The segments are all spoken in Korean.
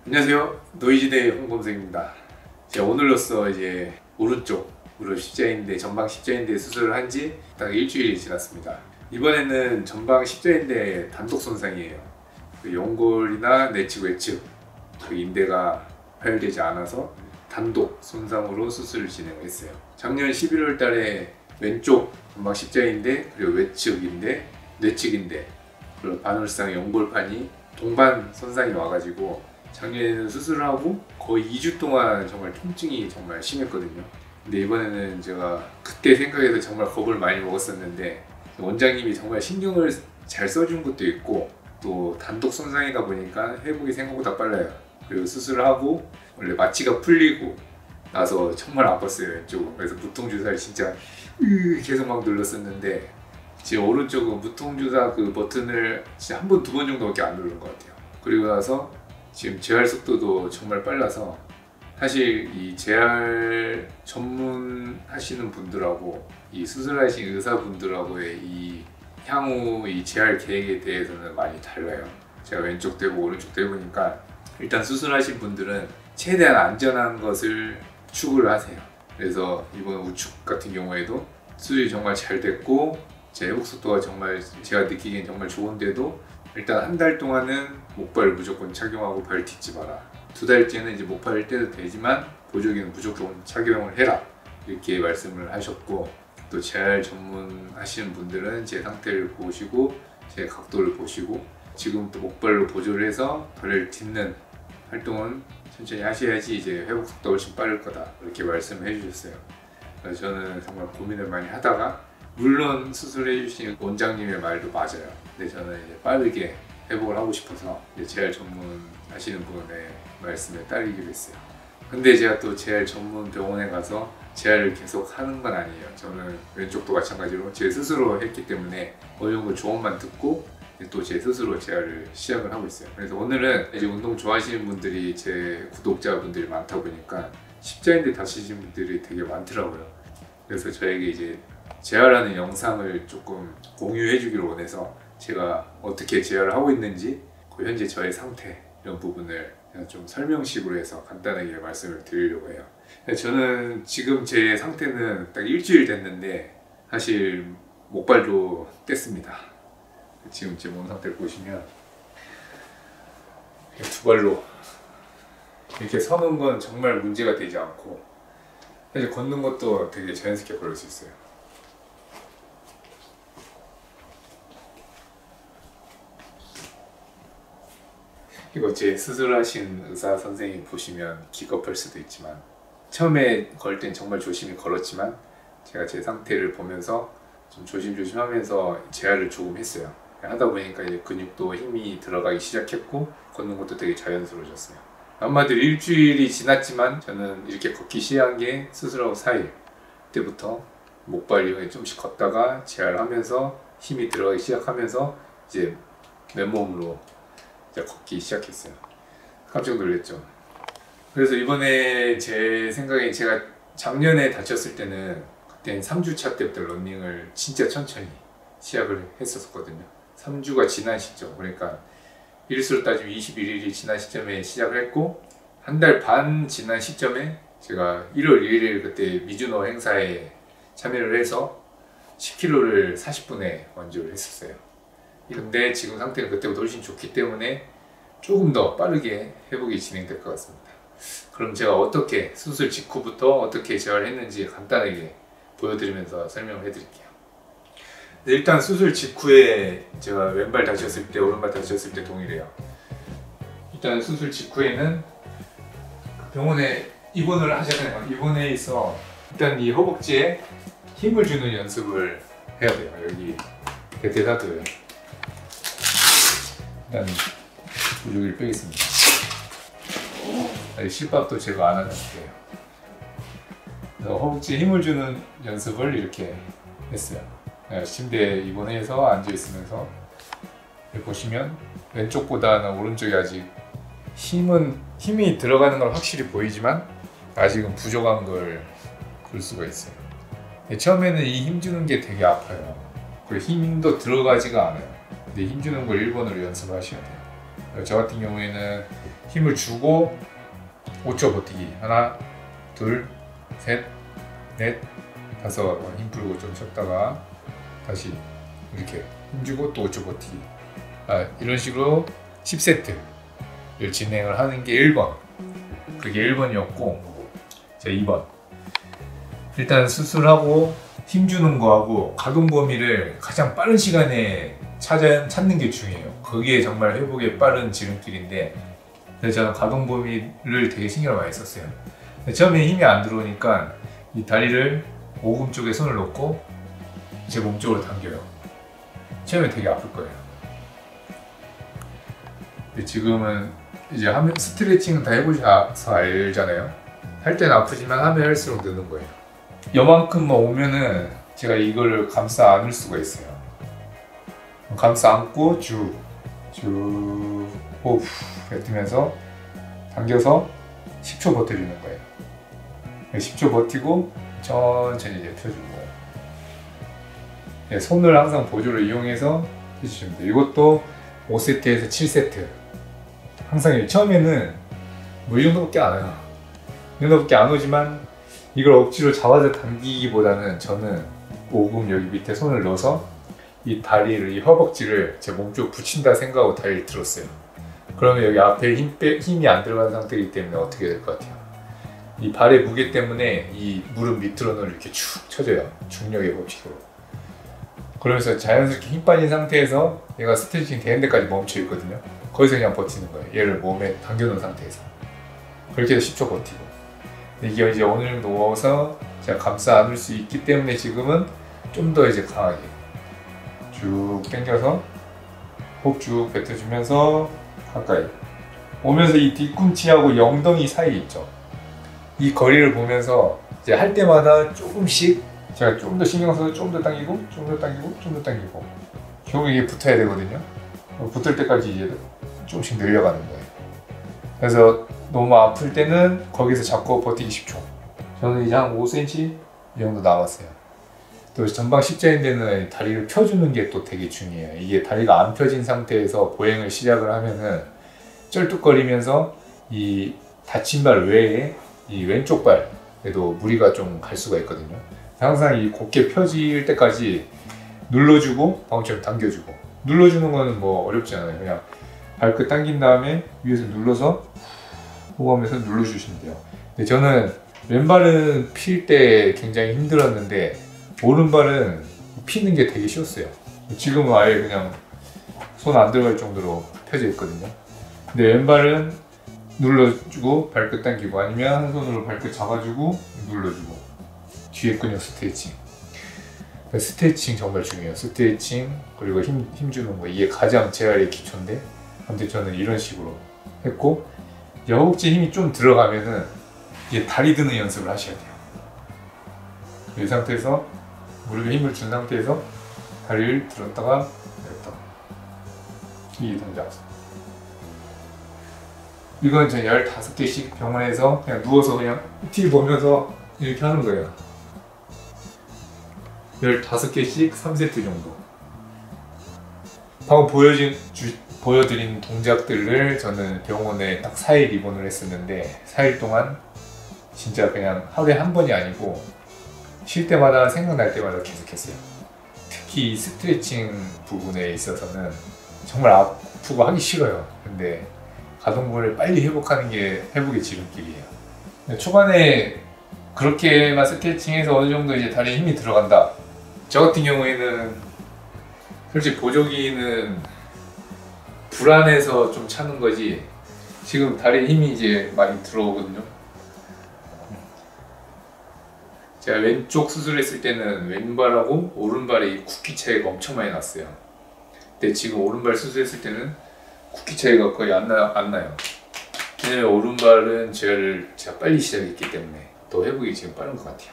안녕하세요. 노이즈데이 홍범생입니다. 제가 오늘로써 이제 오른쪽 무릎 십자인대, 전방 십자인대 수술을 한 지 딱 일주일이 지났습니다. 이번에는 전방 십자인대 단독 손상이에요. 그 연골이나 내측, 외측 그 인대가 파열되지 않아서 단독 손상으로 수술을 진행했어요. 작년 11월 달에 왼쪽 전방 십자인대, 그리고 외측 인대, 뇌측 인대, 그리고 반월상 연골판이 동반 손상이 와가지고 작년에는 수술을 하고 거의 2주 동안 정말 통증이 정말 심했거든요. 근데 이번에는 제가 그때 생각해서 정말 겁을 많이 먹었었는데 원장님이 정말 신경을 잘 써준 것도 있고 또 단독 손상이다 보니까 회복이 생각보다 빨라요. 그리고 수술을 하고 원래 마취가 풀리고 나서 정말 아팠어요, 왼쪽은. 그래서 무통주사를 진짜 계속 막 눌렀었는데 지금 오른쪽은 무통주사 그 버튼을 진짜 한 번, 두 번 정도밖에 안 누른 것 같아요. 그리고 나서 지금 재활 속도도 정말 빨라서 사실 이 재활 전문하시는 분들하고 이 수술하신 의사분들하고의 이 향후 이 재활 계획에 대해서는 많이 달라요. 제가 왼쪽도 해보고 오른쪽도 해보니까 일단 수술하신 분들은 최대한 안전한 것을 추구를 하세요. 그래서 이번 우측 같은 경우에도 수술이 정말 잘 됐고 제 회복 속도가 정말 제가 느끼기엔 정말 좋은데도 일단 한 달 동안은 목발 무조건 착용하고 발 딛지 마라. 2달째는 이제 목발을 떼도 되지만 보조기는 무조건 착용을 해라. 이렇게 말씀을 하셨고 또 재활 전문 하시는 분들은 제 상태를 보시고 제 각도를 보시고 지금부터 목발로 보조를 해서 발을 딛는 활동은 천천히 하셔야지 이제 회복 속도가 훨씬 빠를 거다. 이렇게 말씀을 해주셨어요. 그래서 저는 정말 고민을 많이 하다가 물론 수술해 주신 원장님의 말도 맞아요. 근데 저는 이제 빠르게 회복을 하고 싶어서 이제 재활 전문 하시는 분의 말씀에 따르기로 했어요. 근데 제가 또 재활 전문 병원에 가서 재활을 계속 하는 건 아니에요. 저는 왼쪽도 마찬가지로 제 스스로 했기 때문에 어느 정도 조언만 듣고 또 제 스스로 재활을 시작을 하고 있어요. 그래서 오늘은 이제 운동 좋아하시는 분들이 제 구독자분들이 많다 보니까 십자인대 다치신 분들이 되게 많더라고요. 그래서 저에게 이제 재활하는 영상을 조금 공유해 주기를 원해서 제가 어떻게 재활을 하고 있는지 그 현재 저의 상태 이런 부분을 그냥 좀 설명식으로 해서 간단하게 말씀을 드리려고 해요. 저는 지금 제 상태는 딱 일주일 됐는데 사실 목발도 뗐습니다. 지금 제 몸 상태를 보시면 두 발로 이렇게 서는 건 정말 문제가 되지 않고 사실 걷는 것도 되게 자연스럽게 걸을 수 있어요. 이거 제 수술하신 의사 선생님 보시면 기겁할 수도 있지만 처음에 걸 땐 정말 조심히 걸었지만 제가 제 상태를 보면서 좀 조심조심 하면서 재활을 조금 했어요. 하다 보니까 이제 근육도 힘이 들어가기 시작했고 걷는 것도 되게 자연스러워졌어요. 한마디로 일주일이 지났지만 저는 이렇게 걷기 시작한 게 수술하고 4일 때부터 목발 이용해 좀씩 걷다가 재활하면서 힘이 들어가기 시작하면서 이제 맨몸으로 이제 걷기 시작했어요. 깜짝 놀랐죠. 그래서 이번에 제 생각에 제가 작년에 다쳤을 때는 그때는 3주차 때부터 러닝을 진짜 천천히 시작을 했었거든요. 3주가 지난 시점, 그러니까 일수로 따지면 21일이 지난 시점에 시작을 했고 한 달 반 지난 시점에 제가 1월 1일 그때 미주노 행사에 참여를 해서 10kg를 40분에 완주를 했었어요. 근데 지금 상태는 그때보다 훨씬 좋기 때문에 조금 더 빠르게 회복이 진행될 것 같습니다. 그럼 제가 어떻게 수술 직후부터 어떻게 재활을 했는지 간단하게 보여드리면서 설명을 해드릴게요. 일단 수술 직후에 제가 왼발 다쳤을 때 오른발 다쳤을 때 동일해요. 일단 수술 직후에는 병원에 입원을 하잖아요. 입원해 있어 일단 이 허벅지에 힘을 주는 연습을 해야 돼요. 여기 대퇴사두에 일단 보조기를 빼겠습니다. 실밥도 제거 안 하는 상태예요. 그래서 허벅지에 힘을 주는 연습을 이렇게 했어요. 침대에 입원해서 앉아있으면서 보시면 왼쪽보다는 오른쪽이 아직 힘이 들어가는 건 확실히 보이지만 아직은 부족한 걸 볼 수가 있어요. 처음에는 이 힘 주는 게 되게 아파요. 그리고 힘도 들어가지가 않아요. 근데 힘 주는 걸 1번으로 연습을 하셔야 돼요. 저 같은 경우에는 힘을 주고 5초 버티기. 하나, 둘, 셋, 넷, 다섯. 힘 풀고 좀 쉬었다가 다시 이렇게 힘주고 또 5초 버티기. 이런 식으로 10세트를 진행을 하는 게 1번. 그게 1번이었고, 자 2번. 일단 수술하고 힘주는 거하고 가동 범위를 가장 빠른 시간에 찾는 게 중요해요. 그게 정말 회복에 빠른 지름길인데, 그래서 저는 가동 범위를 되게 신경을 많이 썼어요. 처음에 힘이 안 들어오니까 이 다리를 오금 쪽에 손을 놓고 제 몸 쪽으로 당겨요. 처음에 되게 아플 거예요. 근데 지금은 이제 하면 스트레칭은 다 해보셔서 알잖아요. 할 때는 아프지만 하면 할수록 느는 거예요. 요만큼만 오면은 제가 이거를 감싸 안을 수가 있어요. 감싸 안고 쭉 호흡 뱉으면서 당겨서 10초 버텨주는 거예요. 10초 버티고 천천히 이제 펴주고, 손을 항상 보조를 이용해서 해주시면 돼요. 이것도 5세트에서 7세트. 항상 처음에는 뭐 이 정도밖에 안 와요. 이 정도밖에 안 오지만 이걸 억지로 잡아서 당기기보다는 저는 오금 여기 밑에 손을 넣어서 이 다리를, 이 허벅지를 제 몸쪽 붙인다 생각하고 다리를 들었어요. 그러면 여기 앞에 힘이 안 들어간 상태이기 때문에 어떻게 될 것 같아요? 이 발의 무게 때문에 이 무릎 밑으로는 이렇게 축 쳐져요. 중력의 법칙으로. 그러면서 자연스럽게 힘 빠진 상태에서 얘가 스트레칭 되는 데까지 멈춰 있거든요. 거기서 그냥 버티는 거예요. 얘를 몸에 당겨놓은 상태에서. 그렇게 해서 10초 버티고. 이게 이제 어느 정도 넣어서 제가 감싸 안을 수 있기 때문에 지금은 좀 더 이제 강하게 쭉 당겨서 호흡 쭉 뱉어주면서 가까이 오면서 이 뒤꿈치하고 영덩이 사이 있죠. 이 거리를 보면서 이제 할 때마다 조금씩 제가 좀 더 신경 써서 좀 더 당기고, 좀 더 당기고, 좀 더 당기고. 결국 이게 붙어야 되거든요. 붙을 때까지 이제 조금씩 늘려가는 거예요. 그래서 너무 아플 때는 거기서 잡고 버티기 10초. 저는 이제 한 5cm 이 정도 남았어요. 또 전방 십자인대는 다리를 펴주는 게 또 되게 중요해요. 이게 다리가 안 펴진 상태에서 보행을 시작을 하면은 쩔뚝거리면서 이 다친 발 외에 이 왼쪽 발에도 무리가 좀 갈 수가 있거든요. 항상 이 곧게 펴질 때까지 눌러주고 방금처럼 당겨주고. 눌러주는 거는 뭐 어렵지 않아요. 그냥 발끝 당긴 다음에 위에서 눌러서 호흡하면서 눌러주시면 돼요. 근데 저는 왼발은 필 때 굉장히 힘들었는데 오른발은 피는 게 되게 쉬웠어요. 지금은 아예 그냥 손 안 들어갈 정도로 펴져 있거든요. 근데 왼발은 눌러주고 발끝 당기고, 아니면 한 손으로 발끝 잡아주고 눌러주고, 뒤에 근육 스트레칭. 스트레칭 정말 중요해요. 스트레칭 그리고 힘 주는 거, 이게 가장 재활의 기초인데, 아무튼 저는 이런 식으로 했고, 이제 허벅지 힘이 좀 들어가면은 이제 다리 드는 연습을 하셔야 돼요. 이 상태에서 무릎에 힘을 준 상태에서 다리를 들었다가 내렸다가, 이 동작. 이건 저 15개씩 병원에서 그냥 누워서 그냥 TV 보면서 이렇게 하는 거예요. 15개씩 3세트 정도. 방금 보여드린 동작들을 저는 병원에 딱 4일 입원을 했었는데, 4일 동안 진짜 그냥 하루에 한 번이 아니고 쉴 때마다 생각날 때마다 계속했어요. 특히 이 스트레칭 부분에 있어서는 정말 아프고 하기 싫어요. 근데 가동범위를 빨리 회복하는 게 회복의 지름길이에요. 초반에 그렇게만 스트레칭해서 어느 정도 이제 다리에 힘이 들어간다. 저 같은 경우에는 솔직히 보조기는 불안해서 좀 차는 거지, 지금 다리에 힘이 이제 많이 들어오거든요. 제가 왼쪽 수술했을 때는 왼발하고 오른발의 굵기 차이가 엄청 많이 났어요. 근데 지금 오른발 수술했을 때는 굵기 차이가 거의 안 나요. 왜냐면 오른발은 제가 빨리 시작했기 때문에 더 회복이 지금 빠른 것 같아요.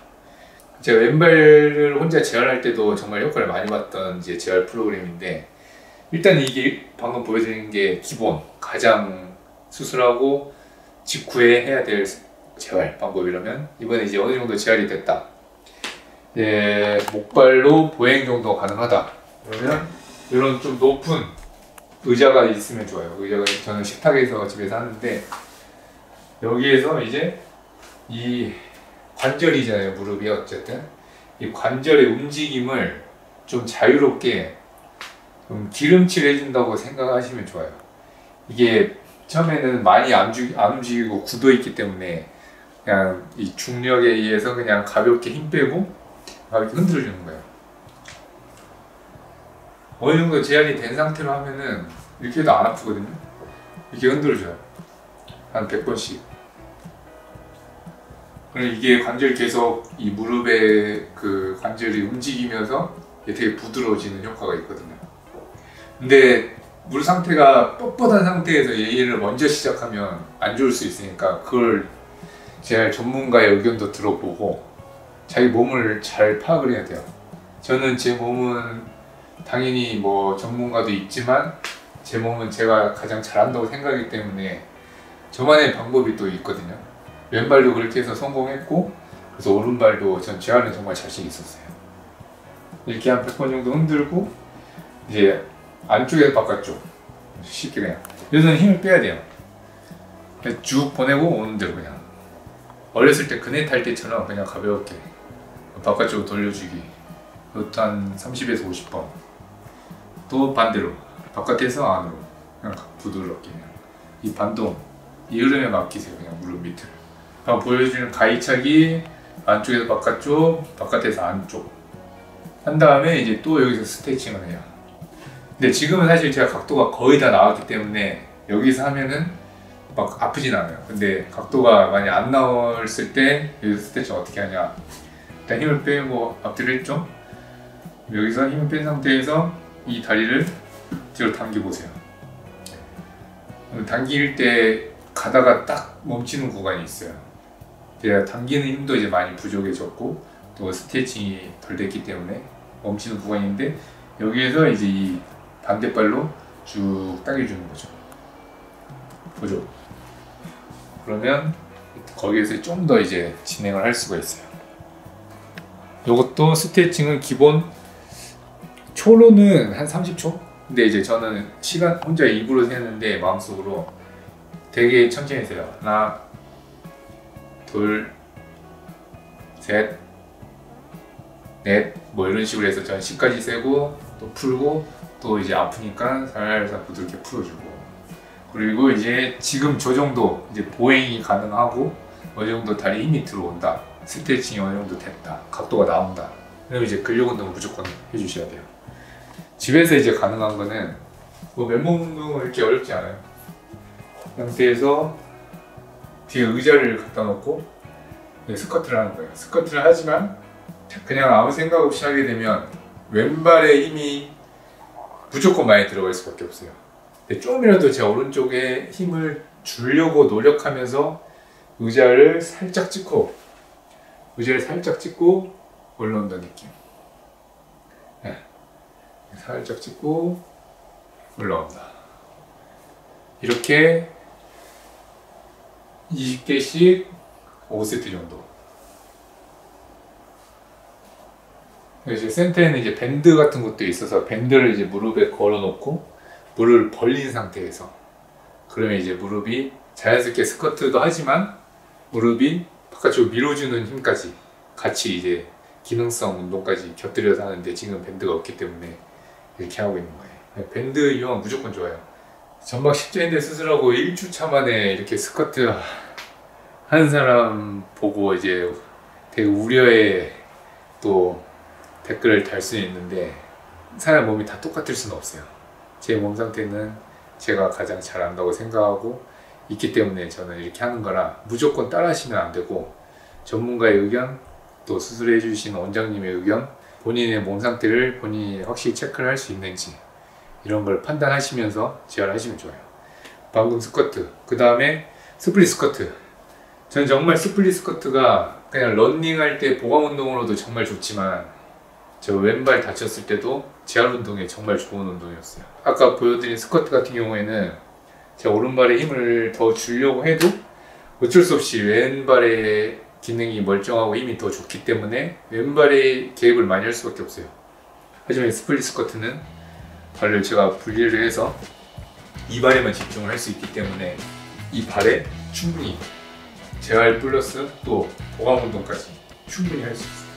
제가 왼발을 혼자 재활할 때도 정말 효과를 많이 봤던 이제 재활 프로그램인데, 일단 이게 방금 보여드린 게 기본, 가장 수술하고 직후에 해야 될 재활 방법이라면, 이번에 이제 어느 정도 재활이 됐다, 목발로 보행 정도 가능하다 그러면 이런 좀 높은 의자가 있으면 좋아요. 의자가 저는 식탁에서 집에서 하는데 여기에서 이제 이 관절이잖아요. 무릎이 어쨌든 이 관절의 움직임을 좀 자유롭게 좀 기름칠 해준다고 생각하시면 좋아요. 이게 처음에는 많이 안 움직이고 굳어 있기 때문에 그냥 이 중력에 의해서 그냥 가볍게 힘 빼고 가볍게 흔들어 주는 거예요. 어느 정도 제한이 된 상태로 하면은 이렇게 해도 안 아프거든요. 이렇게 흔들어 줘요. 한 100번씩. 그럼 이게 관절이 계속 이 무릎의 그 관절이 움직이면서 되게 부드러워지는 효과가 있거든요. 근데 무릎 상태가 뻣뻣한 상태에서 얘를 먼저 시작하면 안 좋을 수 있으니까 그걸 제 전문가의 의견도 들어보고 자기 몸을 잘 파악을 해야 돼요. 저는 제 몸은 당연히 뭐 전문가도 있지만 제 몸은 제가 가장 잘한다고 생각하기 때문에 저만의 방법이 또 있거든요. 왼발도 그렇게 해서 성공했고 그래서 오른발도 전 제안은 정말 자신 있었어요. 이렇게 한 100번 정도 흔들고 이제 안쪽에서 바깥쪽 쉽게 그냥 여기서는 힘을 빼야 돼요. 그냥 쭉 보내고 오는 대로 그냥 어렸을 때 그네 탈 때처럼 그냥 가볍게 바깥쪽으로 돌려주기. 그것도 한 30에서 50번. 또 반대로 바깥에서 안으로 그냥 부드럽게 그냥 이 반동 이 흐름에 맡기세요. 그냥 무릎 밑을 보여주는 가위차기 안쪽에서 바깥쪽 바깥에서 안쪽 한 다음에 이제 또 여기서 스트레칭을 해요. 근데 지금은 사실 제가 각도가 거의 다 나왔기 때문에 여기서 하면은 막 아프진 않아요. 근데 각도가 많이 안 나왔을 때 여기서 스트레칭 어떻게 하냐, 일단 힘을 빼고 앞뒤로 했죠. 여기서 힘을 뺀 상태에서 이 다리를 뒤로 당겨보세요. 당길 때 가다가 딱 멈추는 구간이 있어요. 제가 당기는 힘도 이제 많이 부족해졌고 또 스트레칭이 덜 됐기 때문에 멈추는 구간인데 여기에서 이제 이 반대발로 쭉 당겨주는 거죠. 보죠. 그러면 거기에서 좀 더 이제 진행을 할 수가 있어요. 이것도 스트레칭은 기본 초로는 한 30초? 근데 이제 저는 시간 혼자 입으로 세는데 마음속으로 되게 천천히 세요. 하나, 둘, 셋, 넷, 뭐 이런 식으로 해서 저는 10까지 세고 또 풀고 또 이제 아프니까 살살 부드럽게 풀어주고, 그리고 이제 지금 저 정도 이제 보행이 가능하고 어느 정도 다리 힘이 들어온다, 스트레칭이 어느 정도 됐다, 각도가 나온다, 그럼 이제 근력 운동을 무조건 해주셔야 돼요. 집에서 이제 가능한 거는 뭐 맨몸 운동은 이렇게 어렵지 않아요. 그 상태에서 뒤에 의자를 갖다 놓고 스쿼트를 하는 거예요. 스쿼트를 하지만 그냥 아무 생각 없이 하게 되면 왼발에 힘이 무조건 많이 들어갈 수밖에 없어요. 근데 조금이라도 제 오른쪽에 힘을 주려고 노력하면서 의자를 살짝 찍고 올라온다는 느낌. 네. 살짝 찍고 올라온다. 이렇게 20개씩 5세트 정도. 이제 센터에는 이제 밴드 같은 것도 있어서 밴드를 이제 무릎에 걸어 놓고 무릎을 벌린 상태에서, 그러면 이제 무릎이 자연스럽게 스쿼트도 하지만 무릎이 바깥쪽으로 밀어주는 힘까지 같이 이제 기능성 운동까지 곁들여서 하는데 지금 밴드가 없기 때문에 이렇게 하고 있는 거예요. 밴드 이용은 무조건 좋아요. 전방 십자인대 수술하고 1주차 만에 이렇게 스쿼트 하는 사람 보고 이제 되게 우려의 또 댓글을 달 수는 있는데 사람 몸이 다 똑같을 수는 없어요. 제 몸 상태는 제가 가장 잘 안다고 생각하고 있기 때문에 저는 이렇게 하는 거라 무조건 따라 하시면 안 되고, 전문가의 의견, 또 수술해 주신 원장님의 의견, 본인의 몸 상태를 본인이 확실히 체크를 할 수 있는지 이런 걸 판단하시면서 지혈하시면 좋아요. 방금 스쿼트, 그 다음에 스플릿 스쿼트. 저는 정말 스플릿 스쿼트가 그냥 런닝할 때 보강 운동으로도 정말 좋지만 저 왼발 다쳤을 때도 재활 운동에 정말 좋은 운동이었어요. 아까 보여드린 스쿼트 같은 경우에는 제 오른발에 힘을 더 주려고 해도 어쩔 수 없이 왼발의 기능이 멀쩡하고 힘이 더 좋기 때문에 왼발에 개입을 많이 할 수밖에 없어요. 하지만 스플릿 스쿼트는 발을 제가 분리를 해서 이 발에만 집중을 할 수 있기 때문에 이 발에 충분히 재활 플러스 또 보강 운동까지 충분히 할 수 있어요.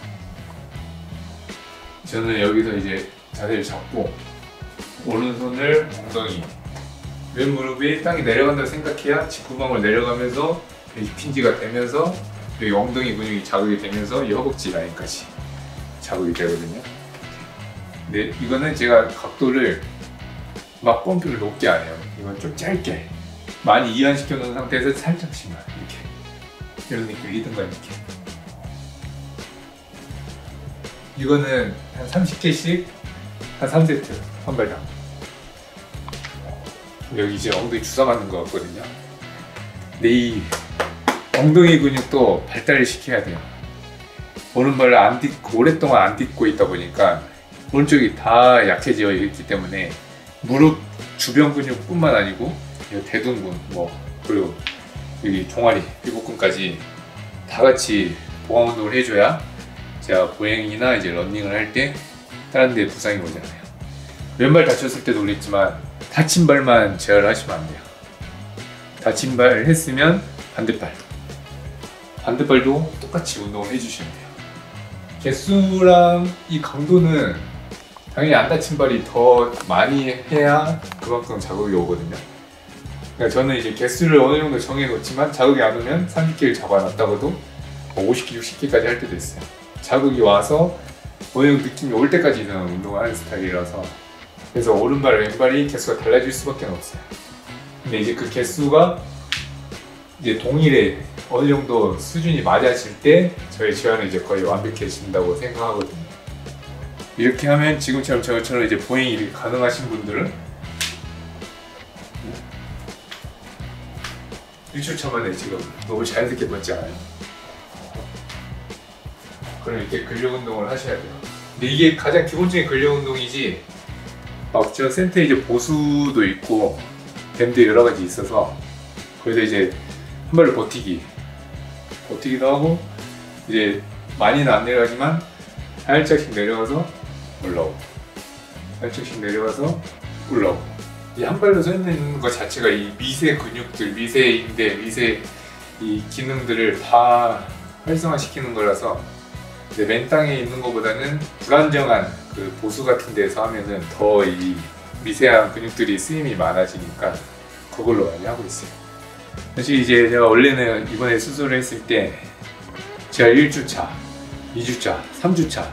저는 여기서 이제 자세를 잡고 오른손을 엉덩이, 왼 무릎이 땅이 내려간다고 생각해야 직구멍을 내려가면서 핀지가 되면서 여기 엉덩이 근육이 자극이 되면서 이 허벅지 라인까지 자극이 되거든요. 근데 이거는 제가 각도를 막 펌프를 높게 안 해요. 이건 좀 짧게 많이 이완시켜 놓은 상태에서 살짝씩만 이렇게 이런 느낌, 리듬감 이렇게. 이거는 한 30개씩 한 3세트 한 발당. 여기 이제 엉덩이 주사 맞는 것 같거든요. 근데 이 엉덩이 근육도 발달을 시켜야 돼요. 오른발을 안 딛고 오랫동안 안 딛고 있다 보니까 오른쪽이 다 약해져 있기 때문에 무릎 주변 근육뿐만 아니고 대둔근 그리고 여기 종아리, 비복근까지 다 같이 보강 운동을 해줘야 제가 보행이나 이제 러닝을 할 때 다른 데 부상이 오잖아요. 왼발 다쳤을 때도 그랬지만 다친 발만 재활을 하시면 안 돼요. 다친 발 했으면 반대발도 똑같이 운동을 해주시면 돼요. 개수랑 이 강도는 당연히 안 다친 발이 더 많이 해야 그만큼 자극이 오거든요. 그러니까 저는 이제 개수를 어느 정도 정해놓지만 자극이 안 오면 30개를 잡아놨다고도 50개, 60개까지 할 때도 있어요. 자극이 와서 어느 정도 느낌이 올 때까지 저는 운동을 하는 스타일이라서, 그래서 오른발, 왼발이 개수가 달라질 수밖에 없어요. 근데 이제 그 개수가 이제 동일해 어느 정도 수준이 맞아질 때 저희 재활은 이제 거의 완벽해진다고 생각하거든요. 이렇게 하면 지금처럼 저처럼 이제 보행이 가능하신 분들은 1초 만에 지금 너무 자연스럽게 벗지 않아요? 그럼 이렇게 근력 운동을 하셔야 돼요. 근데 이게 가장 기본적인 근력 운동이지, 막 저 센터에 이제 보수도 있고 밴드 여러 가지 있어서 거기서 이제 한 발로 버티기도 하고, 이제 많이는 안 내려가지만 살짝씩 내려가서 올라오고 살짝씩 내려가서 올라오고, 이 한 발로 서 있는 것 자체가 이 미세 근육들, 미세 인대, 미세 이 기능들을 다 활성화시키는 거라서 맨 땅에 있는 것보다는 불안정한 그 보수 같은 데서 하면은 더 이 미세한 근육들이 쓰임이 많아지니까 그걸로 많이 하고 있어요. 사실 이제 제가 원래는 이번에 수술을 했을 때 제가 1주차, 2주차, 3주차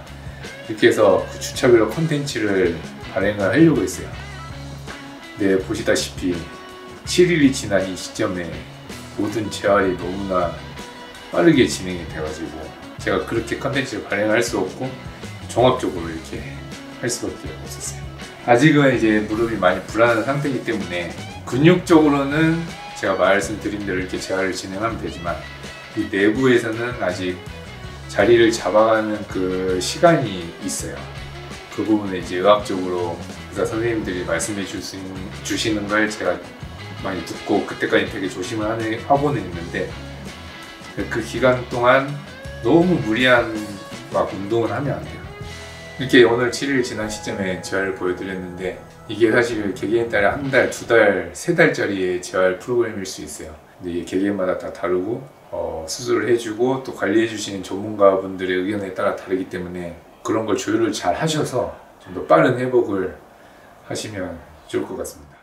이렇게 해서 그 주차별로 컨텐츠를 발행을 하려고 했어요. 근데 보시다시피 7일이 지난 이 시점에 모든 재활이 너무나 빠르게 진행이 돼가지고 제가 그렇게 컨텐츠를 발행할 수 없고 종합적으로 이렇게 할 수밖에 없었어요. 아직은 이제 무릎이 많이 불안한 상태이기 때문에 근육적으로는 제가 말씀드린 대로 이렇게 재활을 진행하면 되지만 이 내부에서는 아직 자리를 잡아가는 그 시간이 있어요. 그 부분에 이제 의학적으로 의사 선생님들이 말씀해 주시는 걸 제가 많이 듣고 그때까지 되게 조심을 하고는 있는데, 그 기간 동안 너무 무리한 막 운동을 하면 안 돼요. 이렇게 오늘 7일 지난 시점에 재활을 보여드렸는데 이게 사실 개개인 따라 한 달, 두 달, 세 달짜리의 재활 프로그램일 수 있어요. 근데 이게 개개인마다 다 다르고 수술을 해주고 또 관리해주시는 전문가분들의 의견에 따라 다르기 때문에 그런 걸 조율을 잘 하셔서 좀 더 빠른 회복을 하시면 좋을 것 같습니다.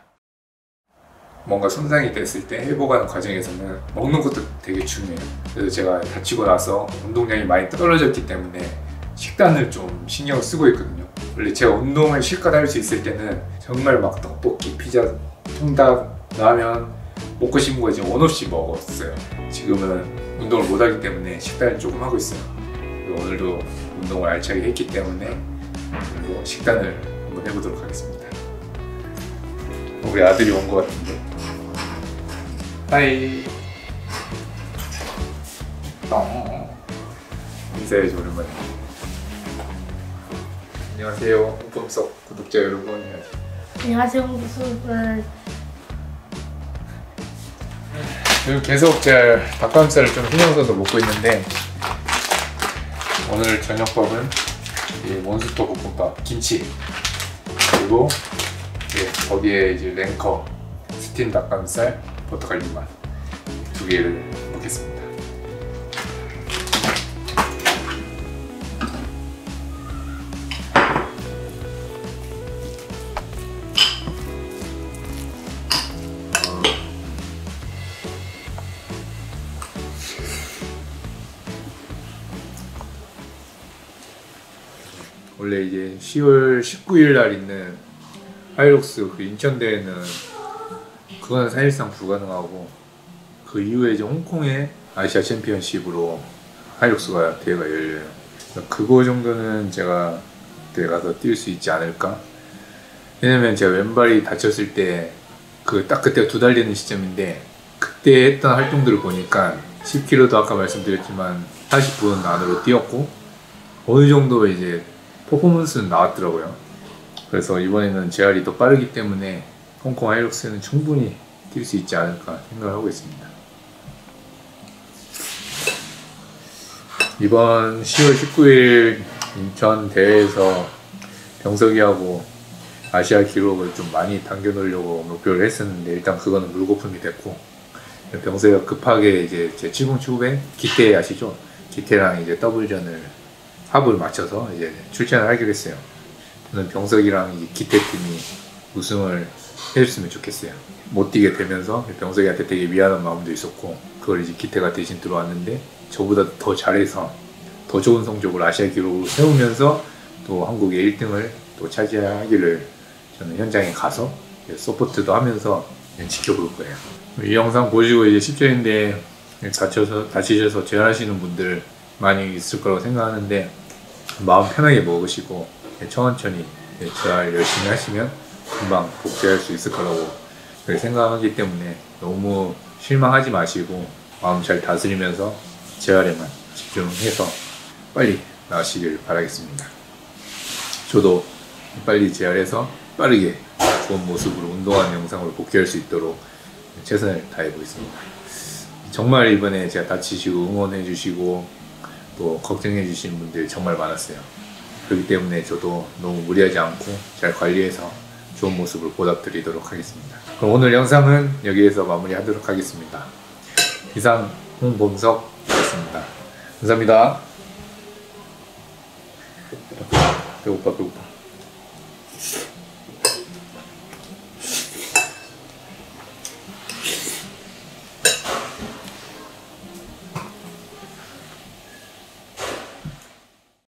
뭔가 손상이 됐을 때 회복하는 과정에서는 먹는 것도 되게 중요해요. 그래서 제가 다치고 나서 운동량이 많이 떨어졌기 때문에 식단을 좀 신경을 쓰고 있거든요. 원래 제가 운동을 실컷 할 수 있을 때는 정말 막 떡볶이, 피자, 통닭, 라면 먹고 싶은 거 이제 원 없이 먹었어요. 지금은 운동을 못 하기 때문에 식단을 조금 하고 있어요. 오늘도 운동을 알차게 했기 때문에 그리고 식단을 한번 해보도록 하겠습니다. 우리 아들이 온 것 같은데. 하이. 인사해야지 오랜만에. 안녕하세요, 홍범석 구독자 여러분. 안녕하세요, 홍범석을. 지금 계속 제가 닭가슴살을 좀 신경 써서 먹고 있는데 오늘 저녁밥은 이 몬스터 볶음밥, 김치, 그리고 거기에 이제 랭커 스팀 닭가슴살, 버터 갈릭맛 두 개를 먹겠습니다. 원래 이제 10월 19일 날 있는 하이록스 그 인천 대회는 그거는 사실상 불가능하고, 그 이후에 이제 홍콩의 아시아 챔피언십으로 하이록스가 대회가 열려요. 그거 정도는 제가 그때 가서 뛸 수 있지 않을까. 왜냐면 제가 왼발이 다쳤을 때 그 딱 그때가 2달 되는 시점인데, 그때 했던 활동들을 보니까 10km도 아까 말씀드렸지만 40분 안으로 뛰었고 어느 정도 이제 퍼포먼스는 나왔더라고요. 그래서 이번에는 JR이 더 빠르기 때문에 홍콩 하이록스는 충분히 뛸 수 있지 않을까 생각을 하고 있습니다. 이번 10월 19일 인천 대회에서 병석이하고 아시아 기록을 좀 많이 당겨놓으려고 목표를 했었는데, 일단 그거는 물거품이 됐고, 병석이가 급하게 이제 제 70 후배 기태 아시죠? 기태랑 이제 더블전을 합을 맞춰서 이제 출전을 하기로 했어요. 저는 병석이랑 이제 기태 팀이 우승을 해줬으면 좋겠어요. 못 뛰게 되면서 병석이한테 되게 미안한 마음도 있었고, 그걸 이제 기태가 대신 들어왔는데 저보다 더 잘해서 더 좋은 성적을 아시아 기록으로 세우면서 또 한국의 1등을 또 차지하기를 저는 현장에 가서 서포트도 하면서 지켜볼 거예요. 이 영상 보시고 이제 10조인데 다치셔서 재활하시는 분들 많이 있을 거라고 생각하는데, 마음 편하게 먹으시고 천천히 재활 열심히 하시면 금방 복귀할 수 있을 거라고 생각하기 때문에 너무 실망하지 마시고 마음 잘 다스리면서 재활에만 집중해서 빨리 나으시길 바라겠습니다. 저도 빨리 재활해서 빠르게 좋은 모습으로 운동하는 영상으로 복귀할 수 있도록 최선을 다해 보겠습니다. 정말 이번에 제가 다치시고 응원해 주시고 또 걱정해 주시는 분들이 정말 많았어요. 그렇기 때문에 저도 너무 무리하지 않고 잘 관리해서 좋은 모습을 보답드리도록 하겠습니다. 그럼 오늘 영상은 여기에서 마무리하도록 하겠습니다. 이상 홍범석이었습니다. 감사합니다. 배고파.